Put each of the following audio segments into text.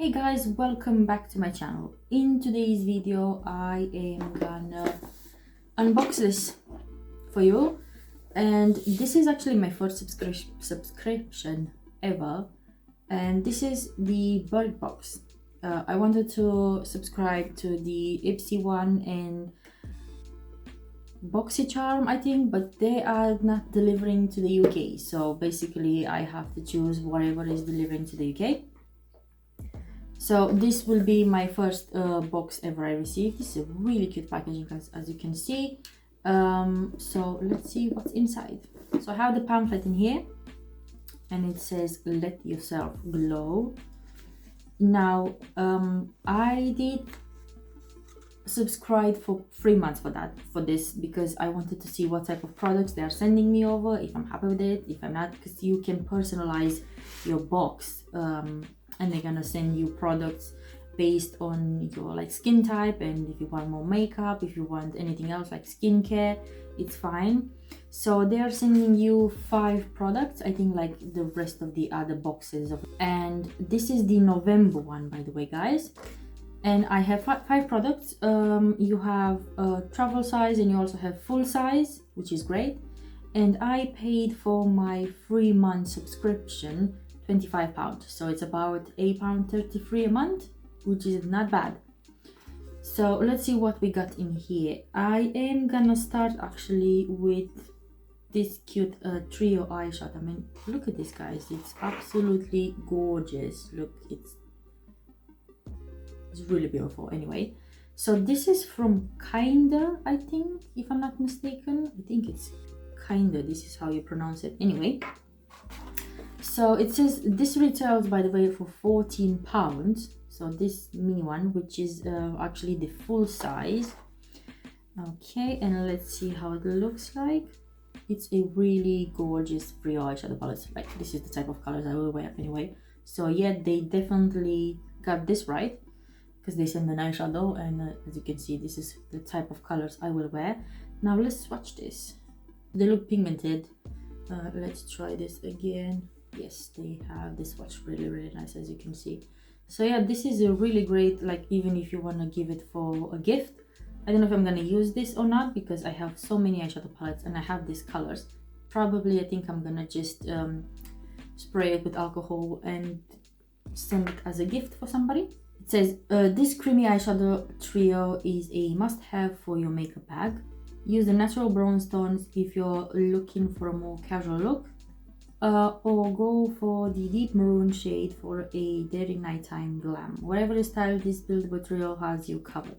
Hey guys, welcome back to my channel. In today's video I am gonna unbox this for you, and this is actually my first subscription ever, and this is the BIRCHBOX. I wanted to subscribe to the Ipsy one and BoxyCharm, I think, but they are not delivering to the UK, so basically I have to choose whatever is delivering to the UK. So this will be my first box ever I received. This is a really cute packaging, as you can see. So let's see what's inside. So I have the pamphlet in here, and it says "Let yourself glow." Now I did subscribe for 3 months for this because I wanted to see what type of products they are sending me over, if I'm happy with it, if I'm not, because you can personalize your box, and they're gonna send you products based on your like skin type, and if you want more makeup, if you want anything else like skincare, it's fine. So they are sending you 5 products, I think, like the rest of the other boxes and this is the November one, by the way, guys. And I have 5 products. You have travel size and you also have full size, which is great. And I paid for my 3-month subscription £25, so it's about £8.33 a month, which is not bad. So let's see what we got in here. I am gonna start actually with this cute trio eyeshadow. I mean, look at this, guys, it's absolutely gorgeous. Look, it's really beautiful. Anyway, so this is from Kinda, I think, if I'm not mistaken. I think it's Kinda, this is how you pronounce it. Anyway, so it says this retails, by the way, for £14. So this mini one, which is actually the full size. Okay, and let's see how it looks like. It's a really gorgeous trio eyeshadow palette. Like, this is the type of colors I will wear anyway. So yeah, they definitely got this right, because they send an eyeshadow, and as you can see, this is the type of colors I will wear. Now let's swatch this. They look pigmented. Let's try this again. Yes, they have this swatch really nice, as you can see. So yeah, this is a really great, like, even if you want to give it for a gift. I don't know if I'm gonna use this or not, because I have so many eyeshadow palettes and I have these colors. Probably I think I'm gonna just spray it with alcohol and send it as a gift for somebody. It says this creamy eyeshadow trio is a must-have for your makeup bag. Use the natural bronze tones if you're looking for a more casual look, or go for the deep maroon shade for a daring nighttime glam. Whatever style, this buildable trio has you covered.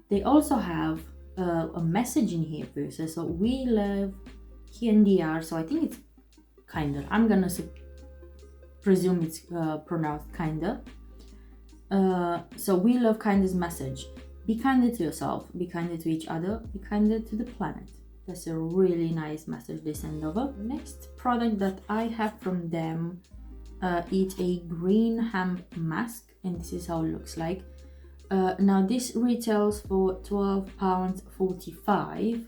They also have a message in here for you. So we love KNDR, so I think it's Kinda. I'm gonna presume it's pronounced Kinda. So we love Kinda's message. Be kinder to yourself, be kinder to each other, be kinder to the planet. That's a really nice message they send over. Next product that I have from them, it's a green hemp mask, and this is how it looks like. Now this retails for £12.45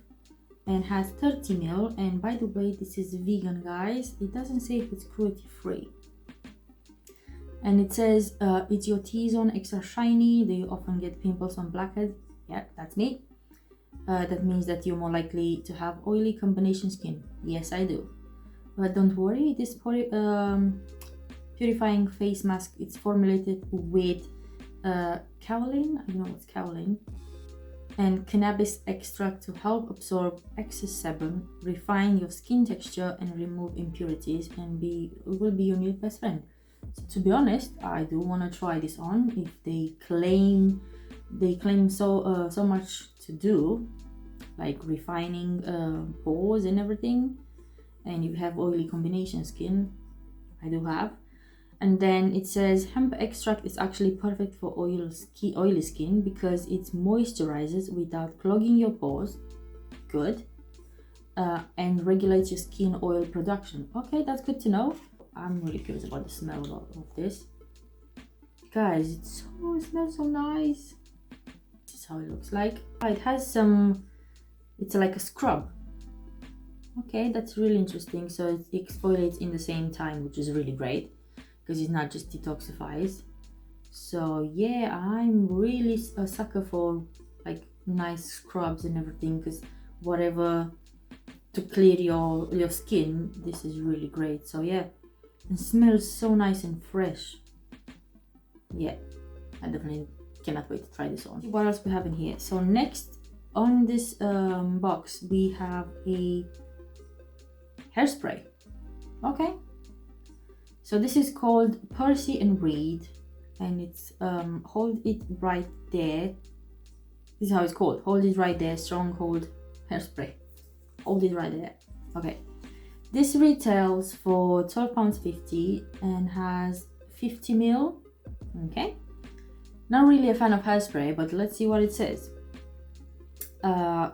and has 30 ml, and by the way, this is vegan, guys. It doesn't say if it's cruelty free. And it says it's your T-zone extra shiny. Do you often get pimples on blackheads? Yeah, that's me. That means that you're more likely to have oily combination skin. Yes, I do. But don't worry, this purifying face mask, it's formulated with kaolin, I don't know what's kaolin, and cannabis extract to help absorb excess sebum, refine your skin texture, and remove impurities, and will be your new best friend. So, to be honest, I do want to try this on. If they claim so much to do, like refining pores and everything, and you have oily combination skin, I do have. And then it says hemp extract is actually perfect for oily skin because it moisturizes without clogging your pores. Good. And regulates your skin oil production. Okay, that's good to know. I'm really curious about the smell of this. Guys, it smells so nice. This is how it looks like. It has some, it's like a scrub. Okay, that's really interesting. So it exfoliates in the same time, which is really great, because it's not just detoxifies. So yeah, I'm really a sucker for like nice scrubs and everything, because whatever to clear your skin, this is really great. So yeah, it smells so nice and fresh. Yeah, I definitely cannot wait to try this on. What else we have in here? So next on this box we have a hairspray. Okay, so this is called Percy and Reed, and it's hold it right there. This is how it's called. Hold it right there. Stronghold Hairspray. Hold it right there. Okay. This retails for £12.50 and has 50 ml. Okay. Not really a fan of hairspray, but let's see what it says.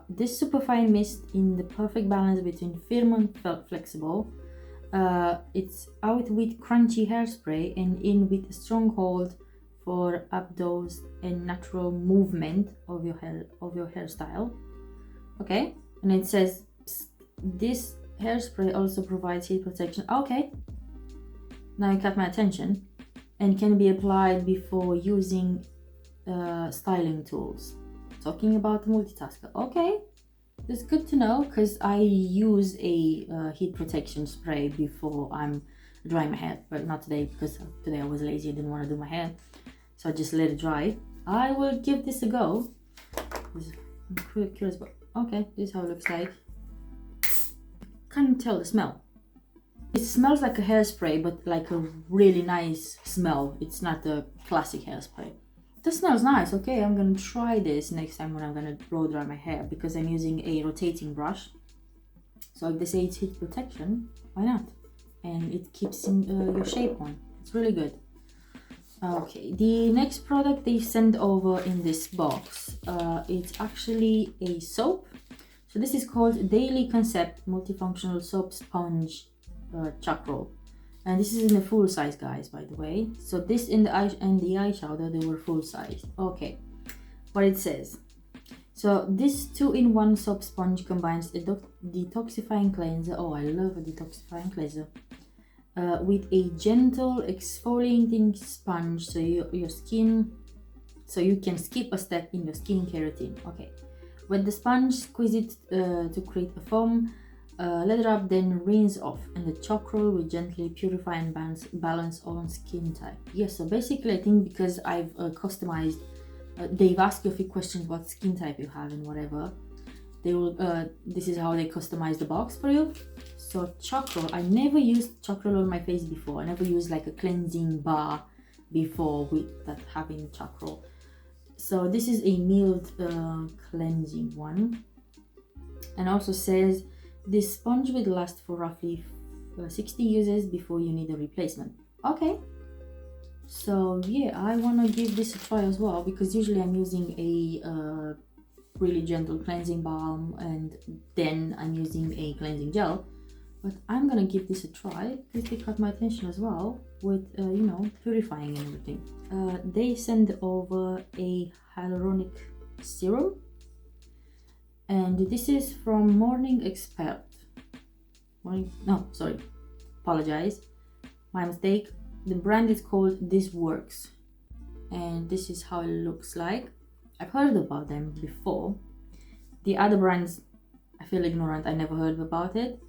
This superfine mist in the perfect balance between firm and flexible. It's out with crunchy hairspray and in with a stronghold for updos and natural movement of your hairstyle. Okay, and it says this hairspray also provides heat protection. Okay, now it caught my attention, and can be applied before using styling tools. Talking about multitasker. Okay, that's good to know, because I use a heat protection spray before I'm drying my hair, but not today, because today I was lazy. I didn't want to do my hair, so I just let it dry. I will give this a go. I'm curious, but okay, this is how it looks like. Can't tell the smell. It smells like a hairspray, but like a really nice smell. It's not a classic hairspray. This smells nice. Okay, I'm gonna try this next time when I'm gonna blow dry my hair, because I'm using a rotating brush. So if they say it's heat protection, why not? And it keeps your shape on. It's really good. Okay, the next product they sent over in this box, it's actually a soap. So this is called Daily Concept Multifunctional Soap Sponge Chalk Roll. And this is in the full size, guys, by the way. So this and the eyeshadow, they were full size. Okay, what it says. So this 2-in-1 soap sponge combines a detoxifying cleanser. Oh, I love a detoxifying cleanser. With a gentle exfoliating sponge, so your skin, so you can skip a step in your skincare routine. Okay, with the sponge, squeeze it to create a foam. Let it up, then rinse off, and the chalk roll will gently purify and balance on skin type. Yes, so basically I think because I've customized, they've asked you a few questions what skin type you have and whatever. They will. This is how they customize the box for you. So chalk roll. I never used chalk roll on my face before. I never used like a cleansing bar before with that having chalk roll. So this is a mild cleansing one, and also says this sponge will last for roughly 60 uses before you need a replacement. Okay, so yeah, I want to give this a try as well, because usually I'm using a really gentle cleansing balm and then I'm using a cleansing gel, but I'm gonna give this a try because they caught my attention as well with you know, purifying and everything. They send over a Hyaluronic Serum, and this is from Morning Expert. Apologize, my mistake. The brand is called This Works, and this is how it looks like. I've heard about them before. The other brands, I feel ignorant, I never heard about it,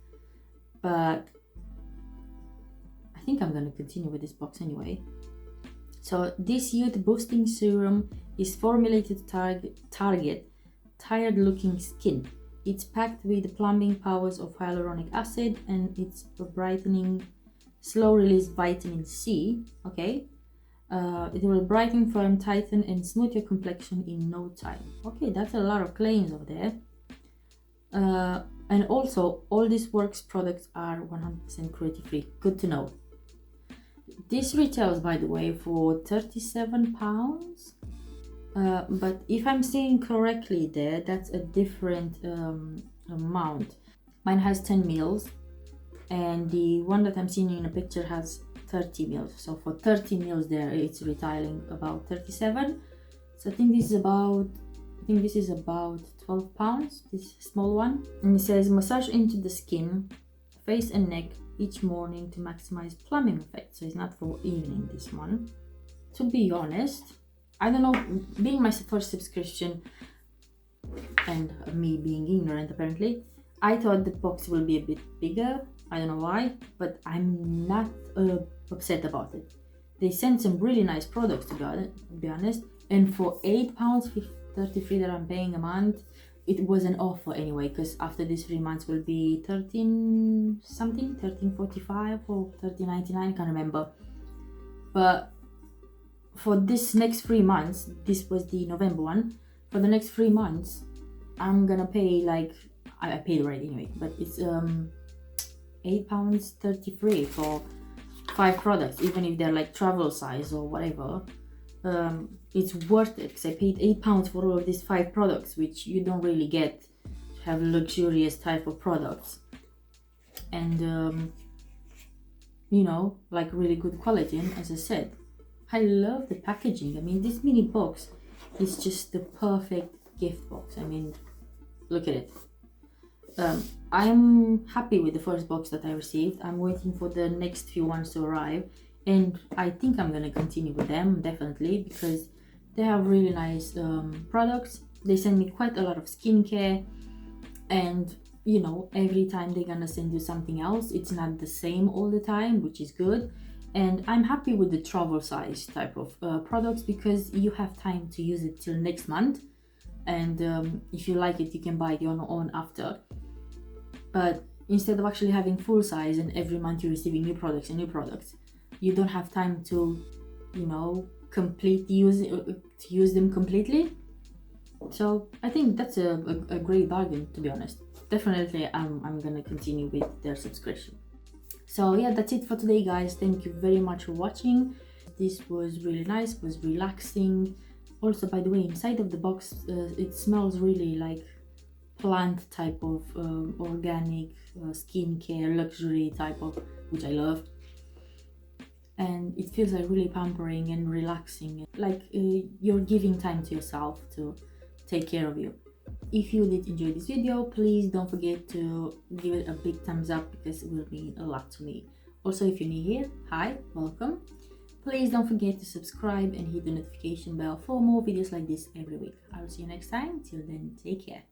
but I think I'm gonna continue with this box anyway. So this youth boosting serum is formulated to target tired looking skin. It's packed with the plumbing powers of hyaluronic acid, and it's a brightening slow release vitamin C. Okay, it will brighten, firm, tighten and smooth your complexion in no time. Okay, that's a lot of claims over there. And also all these Works products are 100% cruelty free. Good to know. This retails, by the way, for £37. But if I'm seeing correctly there, that's a different amount. Mine has 10 mils, and the one that I'm seeing in the picture has 30 mils. So for 30 mils there, it's retailing about 37. So I think this is about £12, this small one. And it says massage into the skin, face and neck each morning to maximize plumbing effect. So it's not for evening, this one. to be honest, I don't know, being my first subscription and me being ignorant apparently, I thought the box will be a bit bigger. I don't know why, but I'm not upset about it. They sent some really nice products to be honest, and for £8.33 that I'm paying a month, it was an offer anyway, because after these 3 months will be 13 something, 13.45 or 13.99, I can't remember. But for this next 3 months, this was the November one, for the next 3 months I'm gonna pay, like, I paid already anyway, but it's £8.33 for 5 products, even if they're like travel size or whatever. It's worth it, because I paid £8 for all of these 5 products, which you don't really get to have luxurious type of products, and you know, like really good quality. And as I said, I love the packaging. I mean, this mini box is just the perfect gift box. I mean, look at it. I'm happy with the first box that I received. I'm waiting for the next few ones to arrive, and I think I'm gonna continue with them definitely, because they have really nice products. They send me quite a lot of skincare, and you know, every time they're gonna send you something else. It's not the same all the time, which is good. And I'm happy with the travel size type of products, because you have time to use it till next month, and if you like it, you can buy it on your own after. But instead of actually having full size and every month you're receiving new products, you don't have time to, you know, use them completely. So I think that's a great bargain, to be honest. Definitely I'm gonna continue with their subscription. So yeah, that's it for today, guys. Thank you very much for watching. This was really nice, was relaxing. Also, by the way, inside of the box it smells really like plant type of organic skincare luxury type of, which I love, and it feels like really pampering and relaxing, like you're giving time to yourself to take care of you. If you did enjoy this video, please don't forget to give it a big thumbs up, because it will mean a lot to me. Also, if you're new here, hi, welcome. Please don't forget to subscribe and hit the notification bell for more videos like this every week. I'll see you next time. Till then, take care.